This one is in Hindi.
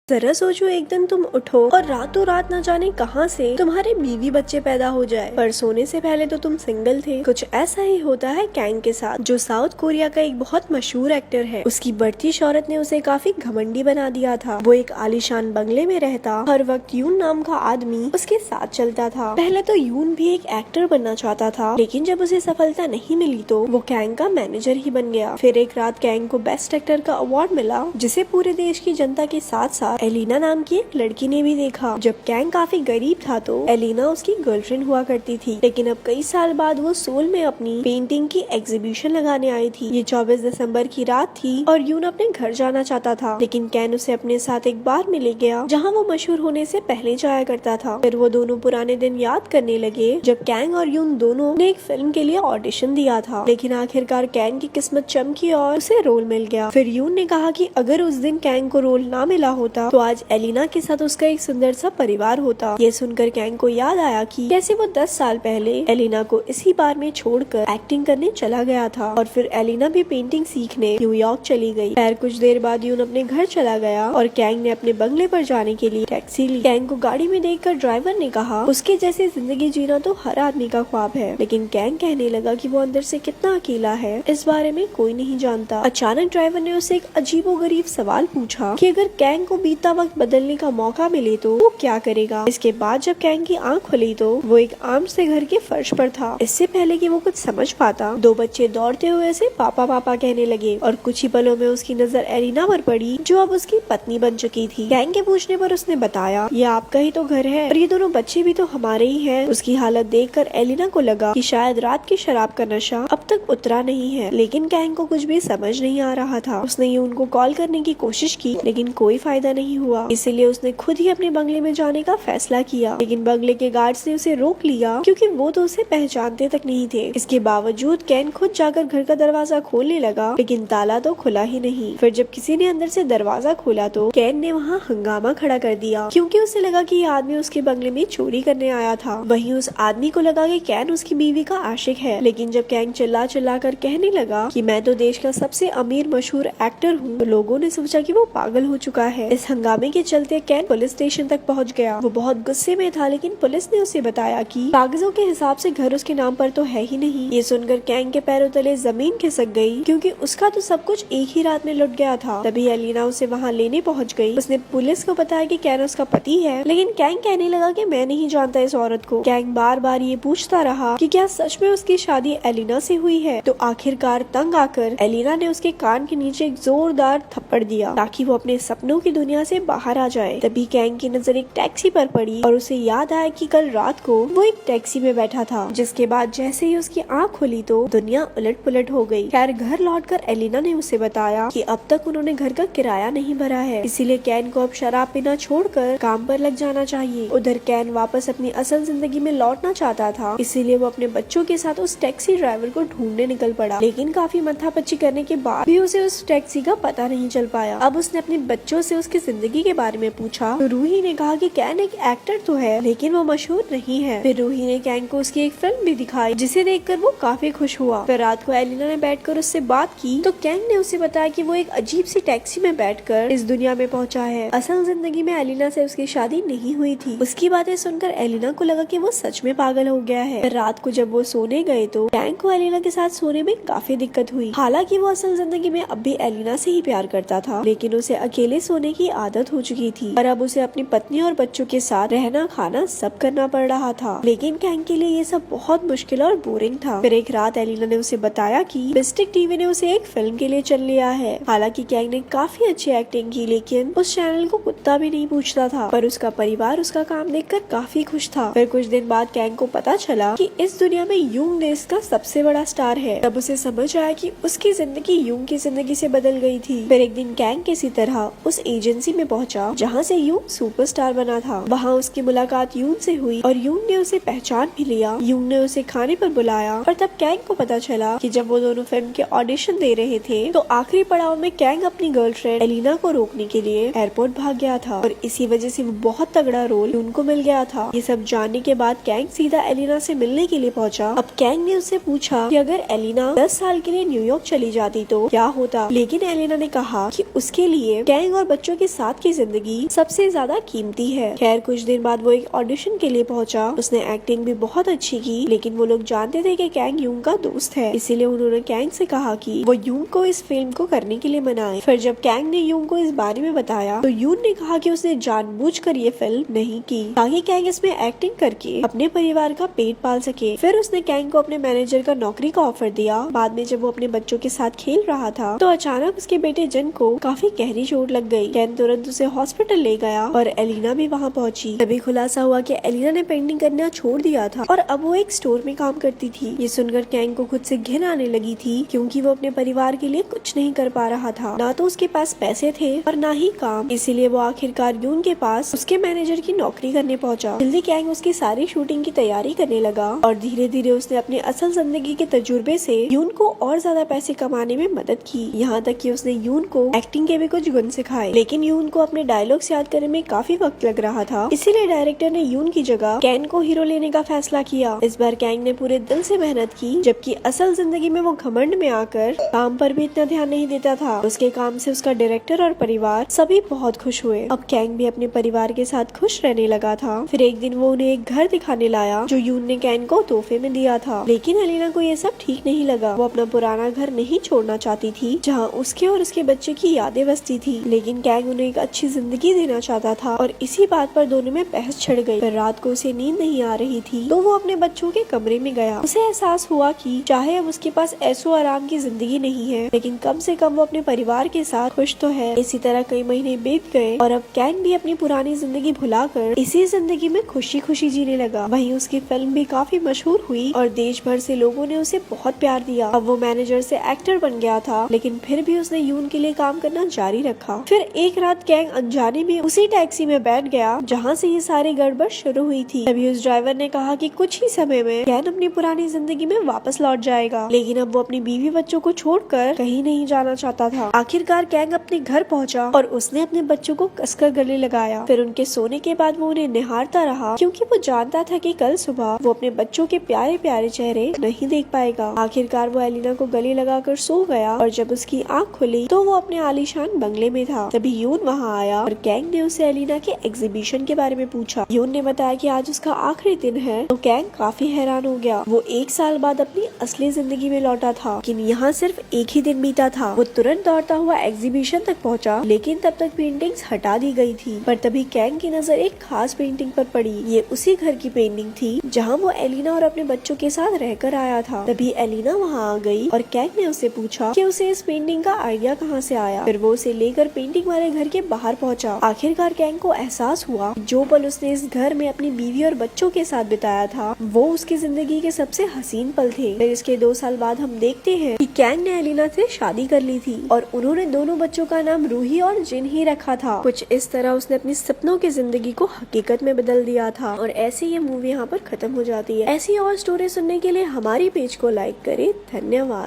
जरा सोचो, एक दिन तुम उठो और रातों रात न जाने कहां से तुम्हारे बीवी बच्चे पैदा हो जाए। पर सोने से पहले तो तुम सिंगल थे। कुछ ऐसा ही होता है कैंग के साथ, जो साउथ कोरिया का एक बहुत मशहूर एक्टर है। उसकी बढ़ती शोहरत ने उसे काफी घमंडी बना दिया था। वो एक आलीशान बंगले में रहता, हर वक्त यून नाम का आदमी उसके साथ चलता था। पहले तो यून भी एक एक्टर बनना चाहता था, लेकिन जब उसे सफलता नहीं मिली तो वो कैंग का मैनेजर ही बन गया। फिर एक रात कैंग को बेस्ट एक्टर का अवार्ड मिला, जिसे पूरे देश की जनता के साथ साथ एलिना नाम की एक लड़की ने भी देखा। जब कैंग काफी गरीब था तो एलिना उसकी गर्लफ्रेंड हुआ करती थी, लेकिन अब कई साल बाद वो सोल में अपनी पेंटिंग की एग्जीबिशन लगाने आई थी। ये 24 दिसंबर की रात थी और यून अपने घर जाना चाहता था, लेकिन कैन उसे अपने साथ एक बार में ले गया, जहाँ वो मशहूर होने से पहले जाया करता था। फिर वो दोनों पुराने दिन याद करने लगे, जब कैंग और यून दोनों ने एक फिल्म के लिए ऑडिशन दिया था। लेकिन आखिरकार कैंग की किस्मत चमकी और उसे रोल मिल गया। फिर यून ने कहा कि अगर उस दिन कैंग को रोल ना मिला होता तो आज एलिना के साथ उसका एक सुंदर सा परिवार होता। ये सुनकर कैंग को याद आया कि कैसे वो 10 साल पहले एलिना को इसी बार में छोड़कर एक्टिंग करने चला गया था, और फिर एलिना भी पेंटिंग सीखने न्यूयॉर्क चली गई। खैर कुछ देर बाद यून अपने घर चला गया और कैंग ने अपने बंगले पर जाने के लिए टैक्सी ली। कैंग को गाड़ी में देखकर ड्राइवर ने कहा, उसके जैसी जिंदगी जीना तो हर आदमी का ख्वाब है। लेकिन कैंग कहने लगा कि वो अंदर से कितना अकेला है, इस बारे में कोई नहीं जानता। अचानक ड्राइवर ने उसे एक अजीबोगरीब सवाल पूछा कि अगर कैंग को बीता वक्त बदलने का मौका मिले तो वो क्या करेगा। इसके बाद जब कैंग की आंख खुली तो वो एक आम से घर के फर्श पर था। इससे पहले कि वो कुछ समझ पाता, दो बच्चे दौड़ते हुए उसे पापा पापा कहने लगे, और कुछ ही पलों में उसकी नजर एलिना पर पड़ी, जो अब उसकी पत्नी बन चुकी थी। कैंग के पूछने पर उसने बताया, ये आपका ही तो घर है और ये दोनों बच्चे भी तो हमारे ही हैं। उसकी हालत देखकर एलिना को लगा कि शायद रात की शराब का नशा अब तक उतरा नहीं है, लेकिन कैंग को कुछ भी समझ नहीं आ रहा था। उसने यून को कॉल करने की कोशिश की, लेकिन कोई फायदा नहीं हुआ। इसलिए उसने खुद ही अपने बंगले में जाने का फैसला किया, लेकिन बंगले के गार्ड्स ने उसे रोक लिया, क्योंकि वो तो उसे पहचानते तक नहीं थे। इसके बावजूद कैन खुद जाकर घर का दरवाजा खोलने लगा, लेकिन ताला तो खुला ही नहीं। फिर जब किसी ने अंदर से दरवाजा खोला तो कैन ने वहाँ हंगामा खड़ा कर दिया, क्योंकि उसे लगा कि ये आदमी उसके बंगले में चोरी करने आया था। वहीं उस आदमी को लगा कि कैन उसकी बीवी का आशिक है। लेकिन जब कैन चिल्ला चिल्ला कर कहने लगा कि मैं तो देश का सबसे अमीर मशहूर एक्टर हूँ, तो लोगों ने सोचा कि वो पागल हो चुका है। इस हंगामे के चलते कैन पुलिस स्टेशन तक पहुंच गया। वो बहुत गुस्से में था, लेकिन पुलिस ने उसे बताया कि कागजों के हिसाब से घर उसके नाम पर तो है ही नहीं। ये सुनकर कैंग के पैरों तले जमीन खिसक गई, क्योंकि उसका तो सब कुछ एक ही रात में लुट गया था। तभी एलिना उसे वहाँ लेने पहुँच गई। उसने पुलिस को बताया कि कैन उसका पति है, लेकिन कैंग कहने लगा कि मैं नहीं जानता इस औरत को। कैंग बार बार ये पूछता रहा कि क्या सच में उसकी शादी एलिना से हुई है। तो आखिरकार तंग आकर एलिना ने उसके कान के नीचे एक जोरदार थप्पड़ दिया, ताकि वो अपने सपनों की दुनिया से बाहर आ जाए। तभी कैंग की नजर एक टैक्सी पर पड़ी और उसे याद आया कि कल रात को वो एक टैक्सी में बैठा था। जिसके बाद जैसे ही उसकी आंख खुली तो दुनिया उलट पुलट हो गई। खैर घर लौटकर एलिना ने उसे बताया कि अब तक उन्होंने घर का किराया नहीं भरा है, इसीलिए कैन को अब शराब पीना छोड़कर काम पर लग जाना चाहिए। उधर कैन वापस अपनी असल जिंदगी में लौटना चाहता था, इसीलिए वो अपने बच्चों के साथ उस टैक्सी ड्राइवर को ढूंढने निकल पड़ा। लेकिन काफी मत्थापच्ची करने के बाद भी उसे उस टैक्सी का पता नहीं चल पाया। अब उसने अपने बच्चों से उसकी जिंदगी के बारे में पूछा तो रूही ने कहा कि कैन एक एक्टर तो है, लेकिन वो मशहूर नहीं है। फिर रूही ने कैन को उसकी एक फिल्म भी दिखाई, जिसे देखकर वो काफी खुश हुआ। फिर रात को एलिना ने बैठकर उससे बात की तो कैन ने उसे बताया कि वो एक अजीब सी टैक्सी में बैठकर इस दुनिया में पहुंचा है। असल जिंदगी में एलिना से उसकी शादी नहीं हुई थी। उसकी बातें सुनकर एलिना को लगा कि वो सच में पागल हो गया है। फिर रात को जब वो सोने गए तो कैन को एलिना के साथ सोने में काफी दिक्कत हुई। हालांकि वो असल जिंदगी में अब भी एलिना से ही प्यार करता था, लेकिन उसे अकेले सोने की आदत हो चुकी थी और अब उसे अपनी पत्नी और बच्चों के साथ रहना खाना सब करना पड़ रहा था। लेकिन कैंग के लिए ये सब बहुत मुश्किल और बोरिंग था। फिर एक रात एलिना ने उसे बताया कि मिस्टिक टीवी ने उसे एक फिल्म के लिए चल लिया है। हालांकि कैंग ने काफी अच्छी एक्टिंग की, लेकिन उस चैनल को कुत्ता भी नहीं पूछता था। पर उसका परिवार उसका काम देखकर काफी खुश था। फिर कुछ दिन बाद कैंग को पता चला कि इस दुनिया में यूंग देश का सबसे बड़ा स्टार है। तब उसे समझ आया कि उसकी जिंदगी यूंग की जिंदगी से बदल गई थी। फिर एक दिन कैंग किसी तरह उस एजेंसी में पहुंचा जहाँ से यूंग सुपरस्टार बना था। वहाँ उसकी मुलाकात यूंग से हुई और यूंग ने उसे पहचान भी लिया। यूंग ने उसे खाने पर बुलाया और तब कैंग को पता चला कि जब वो दोनों फिल्म के ऑडिशन दे रहे थे तो आखिरी पड़ाव में कैंग अपनी गर्लफ्रेंड एलिना को रोकने के लिए एयरपोर्ट भाग गया था, और इसी वजह से वो बहुत तगड़ा रोल उनको मिल गया था। ये सब जानने के बाद कैंग सीधा एलिना से मिलने के लिए पहुंचा। अब कैंग ने उससे पूछा कि अगर एलिना 10 साल के लिए न्यूयॉर्क चली जाती तो क्या होता, लेकिन एलिना ने कहा कि उसके लिए कैंग और बच्चों के साथ की जिंदगी सबसे ज्यादा कीमती है। खैर कुछ दिन बाद वो एक ऑडिशन के लिए पहुंचा। उसने एक्टिंग भी बहुत अच्छी की, लेकिन वो लोग जानते थे कि कैंग यूंग का दोस्त है, इसीलिए उन्होंने कैंग से कहा कि वो यूंग को इस फिल्म को करने के लिए मनाए। फिर जब कैंग ने यूंग को इस बारे में बताया तो यूंग ने कहा कि उसने जानबूझकर ये फिल्म नहीं की ताकि कैंग इसमें एक्टिंग करके अपने परिवार का पेट पाल सके। फिर उसने कैंग को अपने मैनेजर का नौकरी का ऑफर दिया। बाद में जब वो अपने बच्चों के साथ खेल रहा था तो अचानक उसके बेटे जन को काफी गहरी चोट लग गई। कैंग तुरंत उसे हॉस्पिटल ले गया और एलिना भी वहाँ पहुंची। तभी खुलासा हुआ कि एलिना ने पेंटिंग करना छोड़ दिया था और अब वो एक स्टोर में काम करती थी। ये सुनकर कैंग को खुद से घिन आने लगी थी, क्योंकि वो अपने परिवार के लिए कुछ नहीं कर पा रहा था। ना तो उसके पास पैसे थे और ना ही काम। इसीलिए वो आखिरकार यून के पास उसके मैनेजर की नौकरी करने पहुंचा। जल्दी कैंग उसकी सारी शूटिंग की तैयारी करने लगा और धीरे धीरे उसने अपने असल जिंदगी के तजुर्बे से यून को और ज्यादा पैसे कमाने में मदद की। यहाँ तक कि उसने यून को एक्टिंग के भी कुछ गुण सिखाए, लेकिन यून को अपने डायलॉग्स याद करने में काफी वक्त लग रहा था। इसीलिए डायरेक्टर ने यून की जगह कैंग को हीरो लेने का फैसला किया। इस बार कैंग ने पूरे दिल से मेहनत की, जबकि असल जिंदगी में वो घमंड में आकर काम पर भी इतना ध्यान नहीं देता था। उसके काम से उसका डायरेक्टर और परिवार सभी बहुत खुश हुए। अब कैंग भी अपने परिवार के साथ खुश रहने लगा था। फिर एक दिन वो उन्हें एक घर दिखाने लाया जो यून ने कैंग को तोहफे में दिया था, लेकिन एलिना को ये सब ठीक नहीं लगा। वो अपना पुराना घर नहीं छोड़ना चाहती थी जहाँ उसके और उसके बच्चे की यादें बसती थी, लेकिन कैंग उन्हें एक अच्छी जिंदगी देना चाहता था और इसी बात पर दोनों में बहस छिड़ गई। फिर रात को उसे नींद नहीं आ रही थी तो वो अपने बच्चों के कमरे में गया। उसे एहसास हुआ कि चाहे अब उसके पास ऐसो आराम की जिंदगी नहीं है, लेकिन कम से कम वो अपने परिवार के साथ खुश तो है। इसी तरह कई महीने बीत गए और अब कैंग भी अपनी पुरानी जिंदगी भुलाकर इसी जिंदगी में खुशी खुशी जीने लगा। वहीं उसकी फिल्म भी काफी मशहूर हुई और देश भर से लोगों ने उसे बहुत प्यार दिया। अब वो मैनेजर से एक्टर बन गया था, लेकिन फिर भी उसने यून के लिए काम करना जारी रखा। फिर एक रात कैंग अनजाने में उसी टैक्सी में बैठ गया जहाँ से ये सारी गड़बड़ शुरू हुई थी। तभी उस ड्राइवर ने कहा कि कुछ ही समय में कैंग अपनी पुरानी जिंदगी में वापस लौट जाएगा, लेकिन अब वो अपनी बीवी बच्चों को छोड़कर कहीं नहीं जाना चाहता था। आखिरकार कैंग अपने घर पहुंचा और उसने अपने बच्चों को कसकर गले लगाया। फिर उनके सोने के बाद वो उन्हें निहारता रहा, क्योंकि वो जानता था कि कल सुबह वो अपने बच्चों के प्यारे प्यारे चेहरे नहीं देख पाएगा। आखिरकार वो एलिना को गले लगाकर सो गया और जब उसकी आंख खुली तो वो अपने आलीशान बंगले में था। तभी यून वहाँ आया और कैंग ने उसे एलिना के एग्जीबिशन के बारे में पूछा। यून ने बताया कि आज उसका आखिरी दिन है, तो कैंग काफी हैरान हो गया। वो 1 साल बाद अपनी असली जिंदगी में लौटा था, लेकिन यहाँ सिर्फ एक ही दिन बीता था। वो तुरंत दौड़ता हुआ एग्जीबिशन तक पहुँचा, लेकिन तब तक पेंटिंग्स हटा दी गई थी। पर तभी कैंग की नजर एक खास पेंटिंग पर पड़ी। ये उसी घर की पेंटिंग थी जहाँ वो एलिना और अपने बच्चों के साथ रहकर आया था। तभी एलिना वहाँ आ गई और कैंग ने उससे पूछा कि उसे इस पेंटिंग का आइडिया कहाँ से आया। फिर वो उसे लेकर पेंटिंग वाले घर के बाहर पहुँचा। आखिरकार कैंग को एहसास हुआ जो पल उसने इस घर में अपनी बीवी और बच्चों के साथ बिताया था वो उसकी जिंदगी के सबसे हसीन पल थे। फिर इसके 2 साल बाद हम देखते हैं कि कैंग ने एलिना से शादी कर ली थी और उन्होंने दोनों बच्चों का नाम रूही और जिन ही रखा था। कुछ इस तरह उसने अपनी सपनों की जिंदगी को हकीकत में बदल दिया था। और ऐसे ये मूवी यहाँ पर खत्म हो जाती है। ऐसी और स्टोरी सुनने के लिए हमारी पेज को लाइक करें। धन्यवाद।